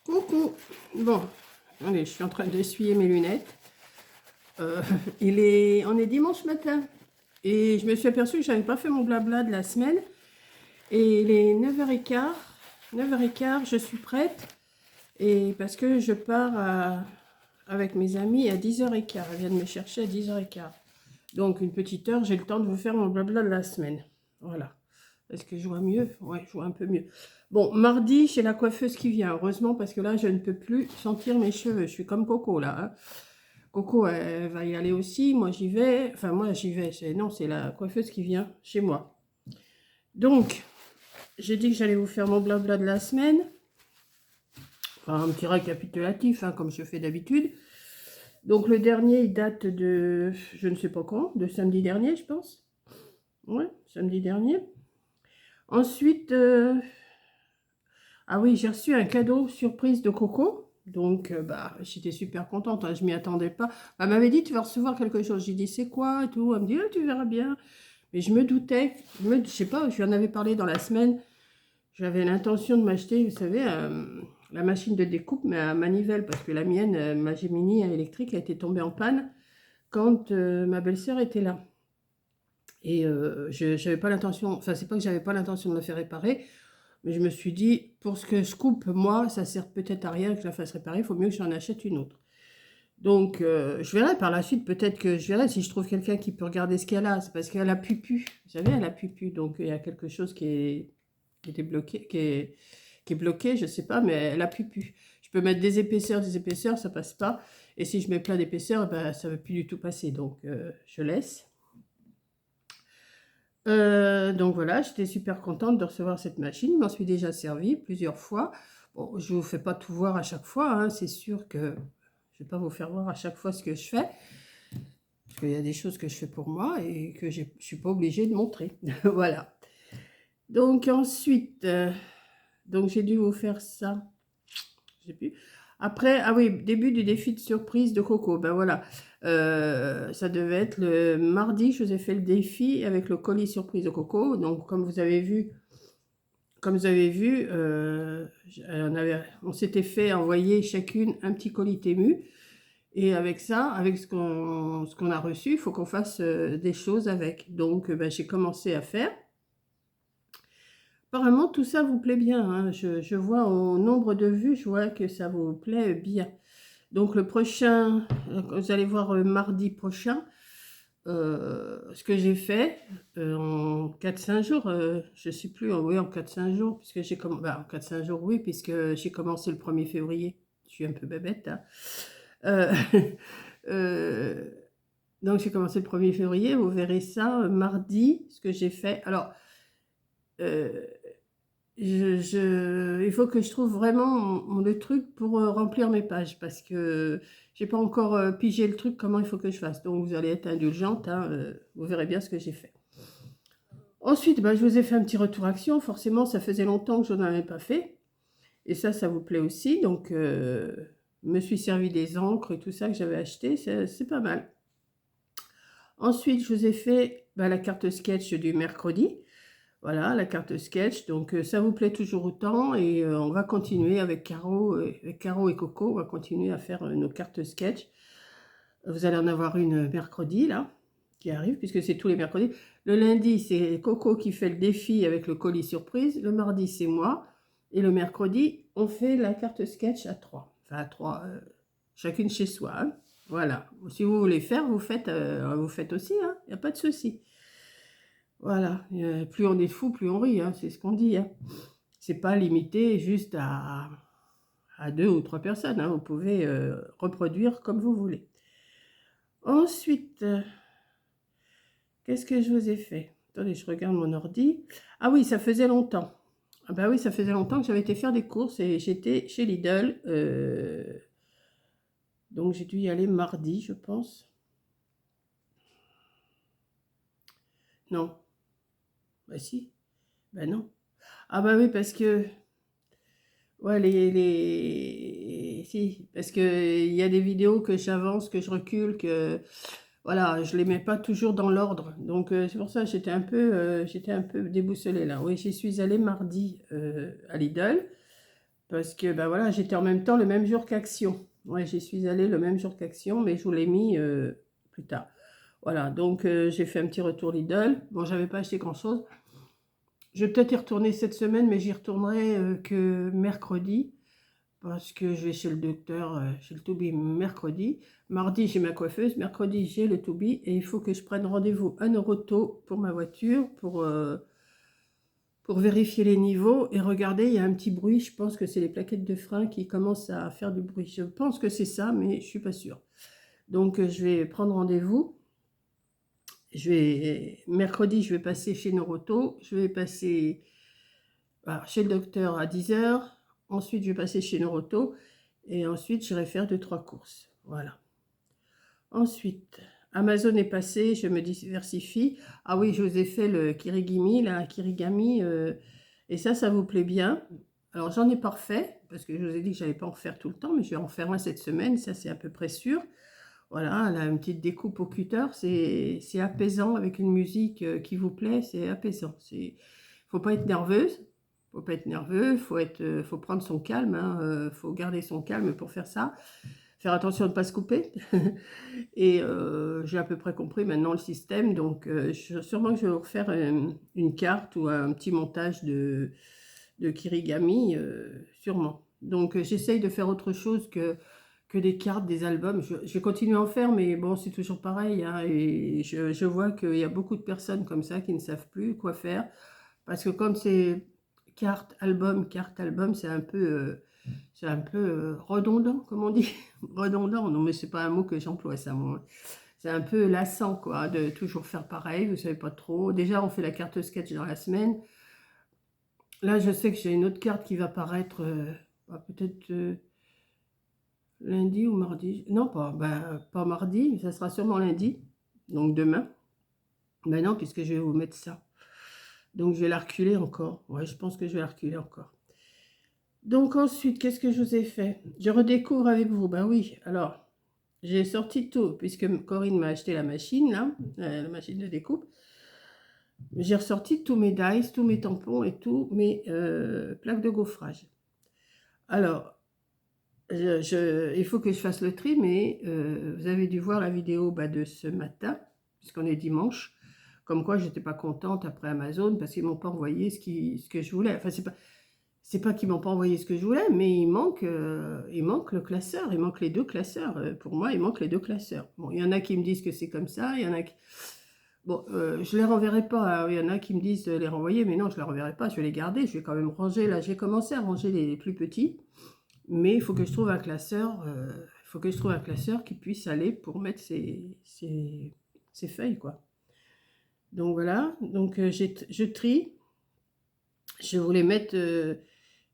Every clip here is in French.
Coucou. Bon, allez, je suis en train d'essuyer mes lunettes. On est dimanche matin. Et je me suis aperçue que je n'avais pas fait mon blabla de la semaine. Et il est 9h15. 9h15, je suis prête. Et parce que je pars avec mes amis à 10h15. Elle vient de me chercher à 10h15. Donc, une petite heure, j'ai le temps de vous faire mon blabla de la semaine. Voilà. Est-ce que je vois mieux? Ouais, je vois un peu mieux. Bon, mardi, chez la coiffeuse qui vient. Heureusement, parce que là, je ne peux plus sentir mes cheveux. Je suis comme Coco, là. Hein. Coco, elle va y aller aussi. Moi, j'y vais. Enfin, moi, j'y vais. Non, c'est la coiffeuse qui vient chez moi. Donc, j'ai dit que j'allais vous faire mon blabla de la semaine. Enfin, un petit récapitulatif, hein, comme je fais d'habitude. Donc, le dernier, il date de, je ne sais pas quand, de samedi dernier, je pense. Ouais, samedi dernier. Ensuite, ah oui, j'ai reçu un cadeau surprise de Coco. Donc, j'étais super contente. Hein, je m'y attendais pas. Elle m'avait dit, tu vas recevoir quelque chose. J'ai dit, c'est quoi et tout. Elle me dit, ah, tu verras bien. Mais je me doutais. Je sais pas, je lui en avais parlé dans la semaine. J'avais l'intention de m'acheter, vous savez, la machine de découpe, mais à manivelle. Parce que la mienne, ma Gemini électrique, a été tombée en panne quand ma belle-sœur était là. Et je n'avais pas l'intention, enfin, c'est pas que j'avais pas l'intention de la faire réparer. Mais je me suis dit, pour ce que je coupe, moi, ça sert peut-être à rien que je la fasse réparer, il faut mieux que j'en achète une autre. Donc, je verrai par la suite, peut-être que je verrai si je trouve quelqu'un qui peut regarder ce qu'elle a. C'est parce qu'elle a pupu, vous savez, elle a pupu. Donc, il y a quelque chose qui était bloqué, qui est bloqué, je sais pas, mais elle a pupu. Je peux mettre des épaisseurs, ça passe pas. Et si je mets plein d'épaisseurs, ben, ça ne veut plus du tout passer. Donc, je laisse. Donc voilà, j'étais super contente de recevoir cette machine. Je m'en suis déjà servi plusieurs fois. Bon, je ne vous fais pas tout voir à chaque fois. Hein. C'est sûr que je ne vais pas vous faire voir à chaque fois ce que je fais. Parce qu'il y a des choses que je fais pour moi et que je ne suis pas obligée de montrer. Voilà. Donc ensuite, donc j'ai dû vous faire ça. Je sais plus. Après, ah oui, début du défi de surprise de Coco. Ben voilà, ça devait être le mardi, je vous ai fait le défi avec le colis surprise de Coco. Donc, comme vous avez vu, on s'était fait envoyer chacune un petit colis Temu. Et avec ça, avec ce qu'on a reçu, il faut qu'on fasse des choses avec. Donc, j'ai commencé à faire. Apparemment, tout ça vous plaît bien. Hein. Je vois au nombre de vues, je vois que ça vous plaît bien. Donc le prochain, vous allez voir mardi prochain, ce que j'ai fait en 4-5 jours. Je ne sais plus, oui, en 4-5 jours, puisque j'ai commencé, en 4-5 jours, oui, puisque j'ai commencé le 1er février. Je suis un peu bébête. Hein. Euh, euh, donc j'ai commencé le 1er février, vous verrez ça mardi, ce que j'ai fait. Alors, euh, il faut que je trouve vraiment le truc pour remplir mes pages parce que j'ai pas encore pigé le truc, comment il faut que je fasse. Donc vous allez être indulgente, hein, vous verrez bien ce que j'ai fait. Ensuite, je vous ai fait un petit retour action. Forcément, ça faisait longtemps que je n'en avais pas fait. Et ça vous plaît aussi. Donc, me suis servi des encres et tout ça que j'avais acheté. C'est pas mal. Ensuite, je vous ai fait la carte sketch du mercredi. Voilà, la carte sketch. Donc, ça vous plaît toujours autant. Et on va continuer avec Caro et Coco. On va continuer à faire nos cartes sketch. Vous allez en avoir une mercredi, là, qui arrive, puisque c'est tous les mercredis. Le lundi, c'est Coco qui fait le défi avec le colis surprise. Le mardi, c'est moi. Et le mercredi, on fait la carte sketch à 3. Enfin, à 3, chacune chez soi. Hein. Voilà. Si vous voulez faire, vous faites aussi. Il n'y a pas de souci. Voilà, plus on est fou, plus on rit, hein, c'est ce qu'on dit. Hein. C'est pas limité juste à 2 ou 3 personnes. Hein, vous pouvez reproduire comme vous voulez. Ensuite, qu'est-ce que je vous ai fait? Attendez, je regarde mon ordi. Ah oui, ça faisait longtemps. Ah bah oui, ça faisait longtemps que j'avais été faire des courses et j'étais chez Lidl. Donc j'ai dû y aller mardi, je pense. Non. Bah si. Bah non. Ah bah oui, parce que... Ouais, si, parce que il y a des vidéos que j'avance, que je recule, que... Voilà, je les mets pas toujours dans l'ordre. Donc, c'est pour ça que j'étais un peu déboussolée là. Oui, j'y suis allée mardi à Lidl. Parce que, ben voilà, j'étais en même temps le même jour qu'Action. Ouais, j'y suis allée le même jour qu'Action, mais je vous l'ai mis plus tard. Voilà, donc j'ai fait un petit retour Lidl. Bon, j'avais pas acheté grand-chose. Je vais peut-être y retourner cette semaine, mais j'y retournerai que mercredi. Parce que je vais chez le docteur, chez le Toubi mercredi. Mardi, j'ai ma coiffeuse. Mercredi, j'ai le Toubi. Et il faut que je prenne rendez-vous à Neuroto pour ma voiture, pour vérifier les niveaux. Et regardez, il y a un petit bruit. Je pense que c'est les plaquettes de frein qui commencent à faire du bruit. Je pense que c'est ça, mais je ne suis pas sûre. Donc, je vais prendre rendez-vous. Mercredi, je vais passer chez Neuroto. Je vais passer chez le docteur à 10 heures. Ensuite, je vais passer chez Neuroto. Et ensuite, j'irai faire 2-3 courses. Voilà. Ensuite, Amazon est passé, je me diversifie. Ah oui, je vous ai fait le kirigami, la kirigami. Et ça vous plaît bien. Alors, j'en ai pas refait, parce que je vous ai dit que je n'allais pas en refaire tout le temps, mais je vais en faire un cette semaine, ça c'est à peu près sûr. Voilà, là, une petite découpe au cutter, c'est apaisant avec une musique qui vous plaît, c'est apaisant. Faut pas être nerveuse, faut pas être nerveux, faut prendre son calme, hein, faut garder son calme pour faire ça. Faire attention de ne pas se couper. Et j'ai à peu près compris maintenant le système, donc sûrement que je vais vous refaire une carte ou un petit montage de kirigami, sûrement. Donc j'essaye de faire autre chose que des cartes, des albums. Je vais continuer à en faire, mais bon, c'est toujours pareil, hein, et je vois qu'il y a beaucoup de personnes comme ça qui ne savent plus quoi faire, parce que comme c'est carte, album, c'est un peu redondant, comme on dit. Redondant, non mais c'est pas un mot que j'emploie ça, moi. C'est un peu lassant, quoi, de toujours faire pareil, vous savez pas trop. Déjà, on fait la carte sketch dans la semaine. Là, je sais que j'ai une autre carte qui va paraître peut-être lundi ou mardi. Non, pas mardi, ça sera sûrement lundi, donc demain. Ben non, puisque je vais vous mettre ça. Donc, je vais la reculer encore. Ouais, je pense que je vais la reculer encore. Donc ensuite, qu'est-ce que je vous ai fait? Je redécouvre avec vous. Ben oui, alors, j'ai sorti tout, puisque Corinne m'a acheté la machine, là, la machine de découpe. J'ai ressorti tous mes dies, tous mes tampons et tous mes plaques de gaufrage. Alors, il faut que je fasse le tri, mais vous avez dû voir la vidéo de ce matin, puisqu'on est dimanche, comme quoi j'étais pas contente après Amazon, parce qu'ils m'ont pas envoyé ce que je voulais. Enfin, c'est pas qu'ils m'ont pas envoyé ce que je voulais, mais il manque le classeur, il manque les deux classeurs. Pour moi, il manque les deux classeurs. Bon, il y en a qui me disent que c'est comme ça, il y en a qui... Bon, je les renverrai pas, hein. Il y en a qui me disent de les renvoyer, mais non, je les renverrai pas, je vais les garder, je vais quand même ranger. Là, j'ai commencé à ranger les plus petits, mais il faut que je trouve un classeur, qui puisse aller pour mettre ces feuilles, quoi. Donc voilà, donc je trie, je voulais mettre...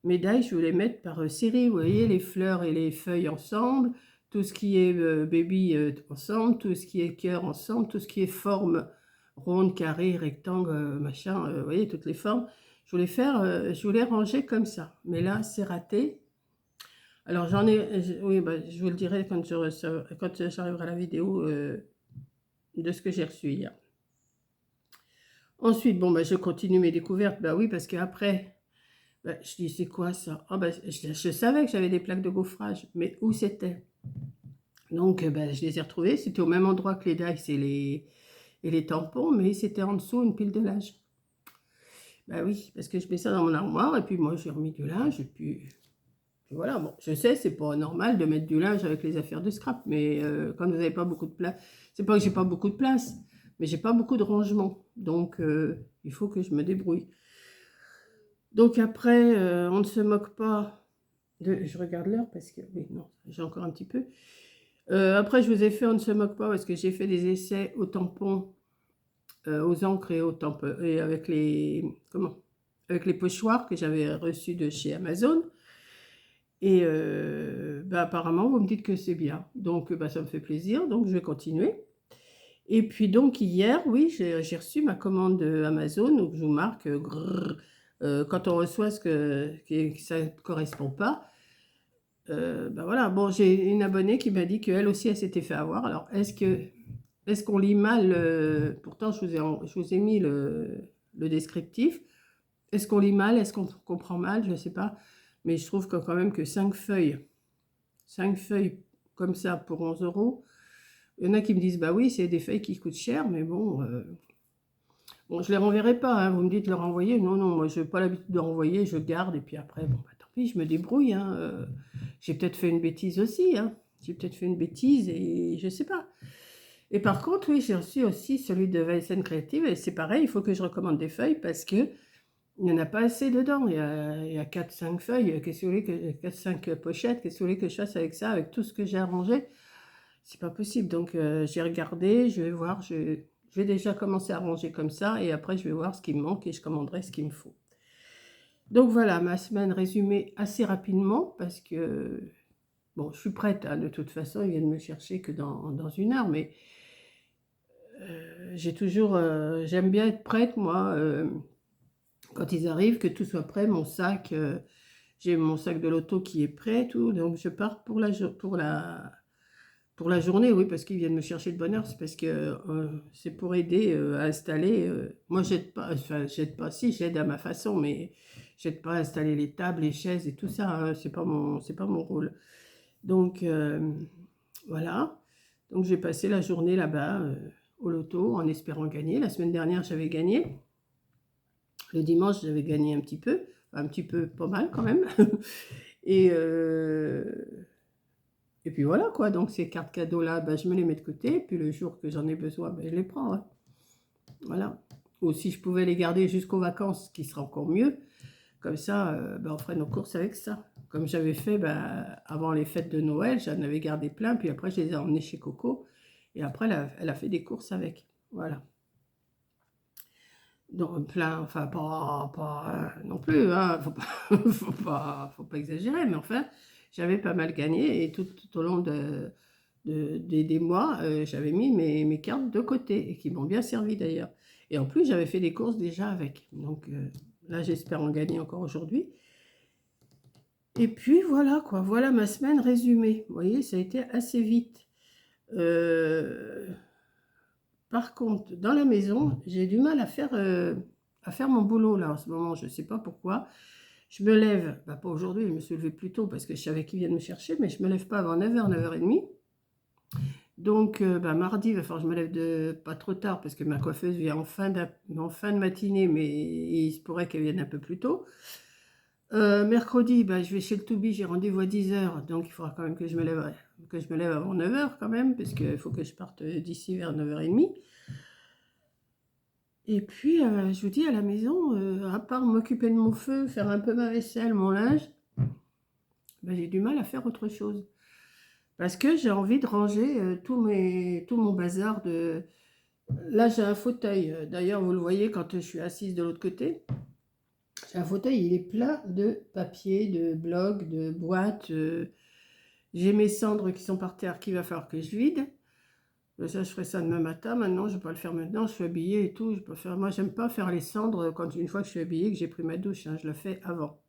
médailles, je voulais mettre par série, vous voyez, les fleurs et les feuilles ensemble, tout ce qui est baby ensemble, tout ce qui est cœur ensemble, tout ce qui est forme ronde, carré, rectangle, machin, vous voyez, toutes les formes. Je voulais ranger comme ça, mais là, c'est raté. Alors, oui, je vous le dirai quand j'arriverai à la vidéo de ce que j'ai reçu hier. Ensuite, bon, je continue mes découvertes, oui, parce qu'après... je dis, c'est quoi ça? Je savais que j'avais des plaques de gaufrage, mais où c'était? Donc, je les ai retrouvées. C'était au même endroit que les dice et les tampons, mais c'était en dessous une pile de linge. Oui, parce que je mets ça dans mon armoire, et puis moi, j'ai remis du linge, et puis voilà. Bon, je sais, c'est pas normal de mettre du linge avec les affaires de scrap, mais quand vous n'avez pas beaucoup de place, c'est pas que j'ai pas beaucoup de place, mais j'ai pas beaucoup de rangement. Donc, il faut que je me débrouille. Donc après, on ne se moque pas je regarde l'heure parce que... Oui, non, j'ai encore un petit peu. Après, je vous ai fait on ne se moque pas parce que j'ai fait des essais aux tampons, aux encres et aux tampons, et avec les... Comment? Avec les pochoirs que j'avais reçus de chez Amazon. Et apparemment, vous me dites que c'est bien. Donc, ça me fait plaisir. Donc, je vais continuer. Et puis, donc, hier, oui, j'ai reçu ma commande Amazon. Donc, je vous marque... quand on reçoit que ça ne correspond pas, voilà, bon, j'ai une abonnée qui m'a dit qu'elle aussi, elle s'était fait avoir. Alors, est-ce qu'on lit mal pourtant, je vous ai mis le descriptif. Est-ce qu'on lit mal? Est-ce qu'on comprend mal? Je ne sais pas. Mais je trouve que quand même que 5 feuilles comme ça pour 11 euros, il y en a qui me disent, bah oui, c'est des feuilles qui coûtent cher, mais bon, bon, je les renverrai pas, hein. Vous me dites de les renvoyer. Non, non, moi, je n'ai pas l'habitude de renvoyer, je garde, et puis après, bon, bah, tant pis, je me débrouille, hein. J'ai peut-être fait une bêtise aussi, hein. J'ai peut-être fait une bêtise, et je sais pas. Et par contre, oui, j'ai reçu aussi celui de VSN Creative, et c'est pareil, il faut que je recommande des feuilles, parce que il n'y en a pas assez dedans. Il y a 4-5 feuilles, qu'est-ce que vous voulez que 4-5 pochettes, qu'est-ce que vous voulez que je fasse avec ça, avec tout ce que j'ai arrangé? C'est pas possible. Donc j'ai regardé, je vais voir, je vais déjà commencer à ranger comme ça, et après je vais voir ce qui me manque et je commanderai ce qu'il me faut. Donc voilà, ma semaine résumée assez rapidement, parce que, bon, je suis prête, hein, de toute façon, ils viennent me chercher que dans 1 heure, mais j'aime bien être prête, moi, quand ils arrivent, que tout soit prêt, mon sac, j'ai mon sac de loto qui est prêt, tout, donc je pars pour la journée, oui, parce qu'ils viennent me chercher de bonne heure, c'est parce que c'est pour aider à installer. Moi, j'aide pas, enfin, j'aide pas, si, j'aide à ma façon, mais j'aide pas à installer les tables, les chaises et tout ça, hein, c'est pas mon rôle. Donc, voilà. Donc, j'ai passé la journée là-bas, au loto, en espérant gagner. La semaine dernière, j'avais gagné. Le dimanche, j'avais gagné un petit peu, pas mal quand même. Et, et puis voilà quoi, donc ces cartes cadeaux-là, ben, je me les mets de côté, puis le jour que j'en ai besoin, ben, je les prends, hein. Voilà. Ou si je pouvais les garder jusqu'aux vacances, ce qui serait encore mieux, comme ça, ben, on ferait nos courses avec ça. Comme j'avais fait ben, avant les fêtes de Noël, j'en avais gardé plein, puis après je les ai emmenés chez Coco, et après elle a fait des courses avec. Voilà. Donc plein, enfin pas non plus, hein, faut pas exagérer, mais enfin, j'avais pas mal gagné, et tout au long des mois, j'avais mis mes cartes de côté, et qui m'ont bien servi d'ailleurs. Et en plus, j'avais fait des courses déjà avec. Donc là, j'espère en gagner encore aujourd'hui. Et puis voilà quoi, voilà ma semaine résumée. Vous voyez, ça a été assez vite. Euh, Par contre, dans la maison, j'ai du mal à faire mon boulot là en ce moment. Je ne sais pas pourquoi. Je me lève, bah, pas aujourd'hui, je me suis levée plus tôt parce que je savais qu'ils viennent me chercher, mais je ne me lève pas avant 9h, 9h30. Donc, bah, mardi, il va falloir que je me lève pas trop tard parce que ma coiffeuse vient en fin de matinée, mais il se pourrait qu'elle vienne un peu plus tôt. Mercredi, bah, je vais chez le Toubi, j'ai rendez-vous à 10h, donc il faudra quand même que je me lève avant 9h quand même, parce qu'il faut que je parte d'ici vers 9h30. Et puis, je vous dis, à la maison, à part m'occuper de mon feu, faire un peu ma vaisselle, mon linge, bah, j'ai du mal à faire autre chose. Parce que j'ai envie de ranger tout mon bazar de... Là, j'ai un fauteuil. D'ailleurs, vous le voyez quand je suis assise de l'autre côté. J'ai un fauteuil, il est plein de papiers, de blocs, de boîtes. J'ai mes cendres qui sont par terre qu'il va falloir que je vide. Ça, je ferai ça demain matin. Maintenant, je ne vais pas le faire maintenant. Je suis habillée et tout. Je peux faire... Moi, j'aime pas faire les cendres une fois que je suis habillée, que j'ai pris ma douche, hein. Je le fais avant.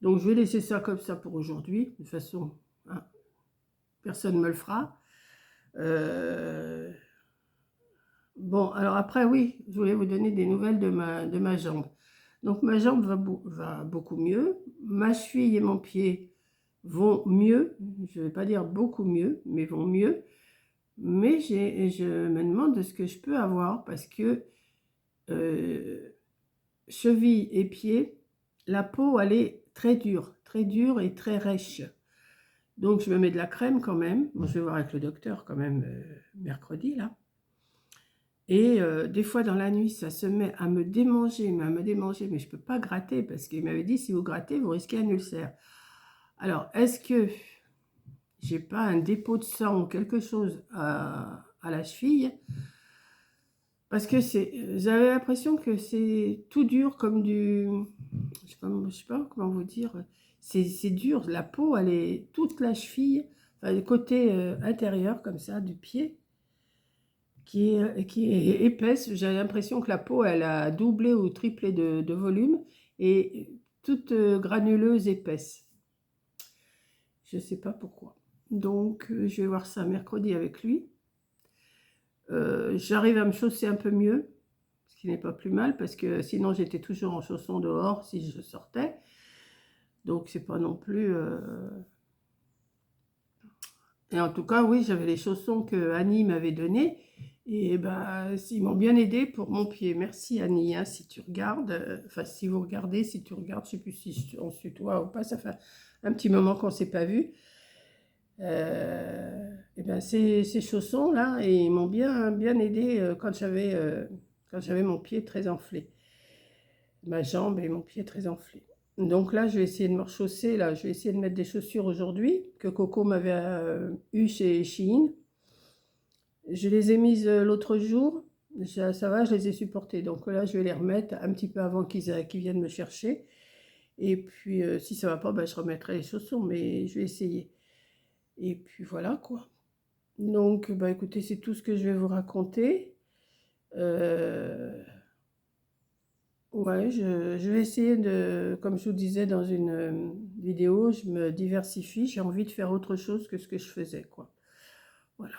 Donc, je vais laisser ça comme ça pour aujourd'hui. De toute façon, hein, personne ne me le fera. Euh, Bon, alors après, oui, je voulais vous donner des nouvelles de ma jambe. Donc, ma jambe va beaucoup mieux. Ma cheville et mon pied vont mieux. Je ne vais pas dire beaucoup mieux, mais vont mieux. Mais je me demande ce que je peux avoir parce que euh, cheville et pied, la peau, elle est très dure et très rêche. Donc, je me mets de la crème quand même. Bon, je vais voir avec le docteur quand même mercredi, là. Et des fois, dans la nuit, ça se met à me démanger, mais je ne peux pas gratter parce qu'il m'avait dit, si vous grattez, vous risquez un ulcère. Alors, est-ce que j'ai pas un dépôt de sang ou quelque chose à la cheville? Parce que j'avais l'impression que c'est tout dur comme du... Je sais pas comment vous dire. C'est dur, la peau, elle est toute la cheville, enfin, le côté intérieur comme ça, du pied, qui est épaisse. J'ai l'impression que la peau, elle a doublé ou triplé de volume et toute granuleuse, épaisse. Je ne sais pas pourquoi. Donc, je vais voir ça mercredi avec lui. J'arrive à me chausser un peu mieux, ce qui n'est pas plus mal, parce que sinon, j'étais toujours en chaussons dehors si je sortais. Donc, c'est pas non plus... Et en tout cas, oui, j'avais les chaussons que Annie m'avait donnés. Et ben, ils m'ont bien aidé pour mon pied. Merci Annie, hein, si tu regardes. Enfin, si vous regardez, si tu regardes, je sais plus si on se tutoie ou pas. Ça fait un petit moment qu'on ne s'est pas vu. Et ben, ces chaussons-là, ils m'ont bien aidé quand j'avais mon pied très enflé. Ma jambe et mon pied très enflé. Donc là, je vais essayer de me rechausser. Là, je vais essayer de mettre des chaussures aujourd'hui que Coco m'avait eu chez Shein. Je les ai mises l'autre jour. Ça va, je les ai supportées. Donc là, je vais les remettre un petit peu avant qu'ils viennent me chercher. Et puis, si ça va pas, ben, je remettrai les chaussons, mais je vais essayer. Et puis voilà quoi. Donc, bah, écoutez, c'est tout ce que je vais vous raconter. Ouais, je vais essayer de, comme je vous disais dans une vidéo, je me diversifie. J'ai envie de faire autre chose que ce que je faisais, quoi. Voilà,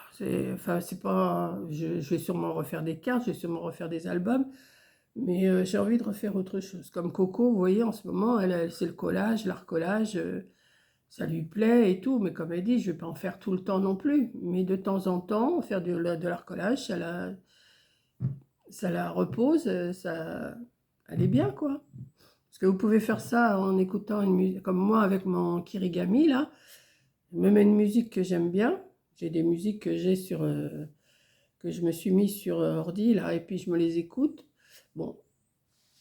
enfin, c'est pas, je vais sûrement refaire des cartes, je vais sûrement refaire des albums, mais j'ai envie de refaire autre chose. Comme Coco, vous voyez, en ce moment, c'est le collage, l'art collage, ça lui plaît et tout, mais comme elle dit, je vais pas en faire tout le temps non plus. Mais de temps en temps, faire de l'art collage, ça la repose, elle est bien, quoi. Parce que vous pouvez faire ça en écoutant une musique, comme moi avec mon Kirigami, là. Je me mets une musique que j'aime bien. J'ai des musiques que j'ai que je me suis mis sur ordi, là, et puis je me les écoute. Bon,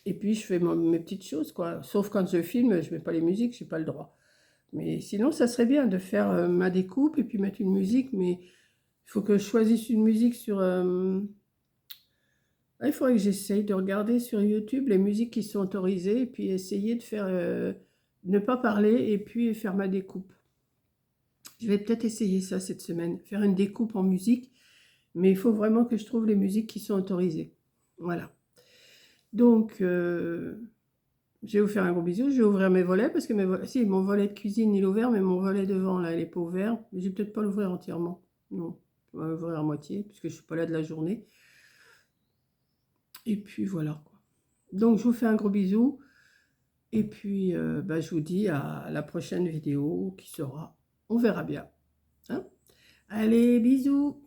et puis je fais mes petites choses, quoi. Sauf quand je filme, je mets pas les musiques, j'ai pas le droit. Mais sinon, ça serait bien de faire ma découpe et puis mettre une musique, mais il faut que je choisisse une musique sur... il faudrait que j'essaye de regarder sur YouTube les musiques qui sont autorisées et puis essayer de faire... ne pas parler et puis faire ma découpe. Je vais peut-être essayer ça cette semaine, faire une découpe en musique, mais il faut vraiment que je trouve les musiques qui sont autorisées. Voilà. Donc, je vais vous faire un gros bisou. Je vais ouvrir mes volets parce que si, mon volet de cuisine, il est ouvert, mais mon volet devant, là, il n'est pas ouvert. Je vais peut-être pas l'ouvrir entièrement. Non, je vais l'ouvrir à moitié puisque je ne suis pas là de la journée. Et puis, voilà, quoi. Donc, je vous fais un gros bisou. Et puis, bah, je vous dis à la prochaine vidéo qui sera... On verra bien. Hein? Allez, bisous!